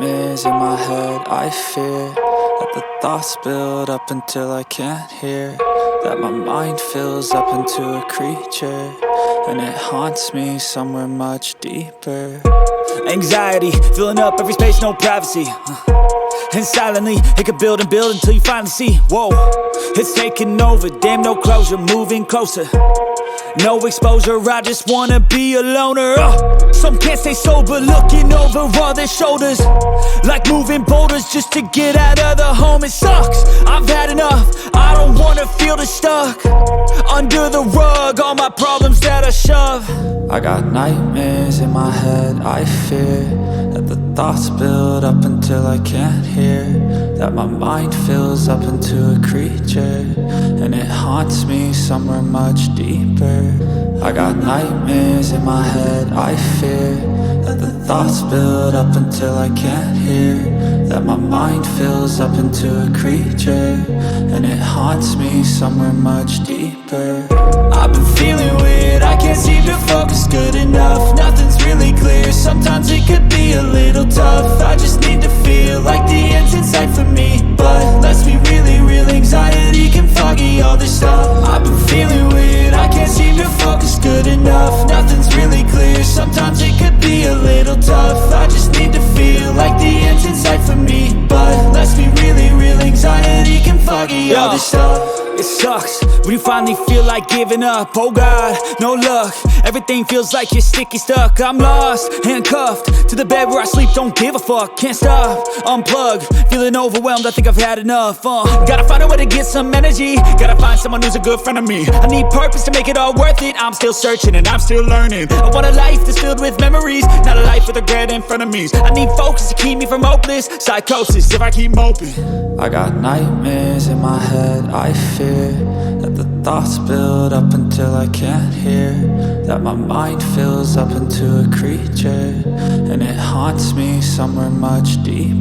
nightmares in my head. I fear that the thoughts build up until I can't hear, that my mind fills up into a creature, and it haunts me somewhere much deeper. Anxiety, filling up every space, no privacy. And silently, it could build and build until you finally see, whoa, it's taking over, damn, no closure, moving closer. No exposure, I just wanna be a loner. Some can't stay sober, looking over all their shoulders, like moving boulders just to get out of the home. It sucks, I've had enough, I don't wanna feel the stuck under the rug, all my problems that I shove. I got nightmares in my head. I fear that the thoughts build up until I can't hear, that my mind fills up into a creature, and it haunts me somewhere much deeper. I got nightmares in my head. I fear that the thoughts build up until I can't hear, that my mind fills up into a creature, and it haunts me somewhere much deeper. I've been feeling weird, I can't seem to focus good enough. Nothing's really clear, sometimes it could be a little tough. I just need to feel like the end's in sight for me, but let's be really real, anxiety can foggy all this stuff. I've been feeling weird, I can't seem to focus good enough. Nothing's really clear, sometimes it could be a little tough. I just need to feel like the end's in sight for me, but let's be really real, anxiety can foggy all this stuff. It sucks when you finally feel like giving up. Oh God, no luck, everything feels like you're sticky stuck. I'm lost, handcuffed to the bed where I sleep, don't give a fuck. Can't stop, unplug, feeling overwhelmed, I think I've had enough. Gotta find a way to get some energy, gotta find someone who's a good friend of me. I need purpose to make it all worth it, I'm still searching and I'm still learning. I want a life that's filled with memories, not a life with regret and frenemies. I need focus to keep me from hopeless psychosis if I keep moping. I got nightmares in my head. I fear that the thoughts build up until I can't hear, that my mind fills up into a creature, and it haunts me somewhere much deeper.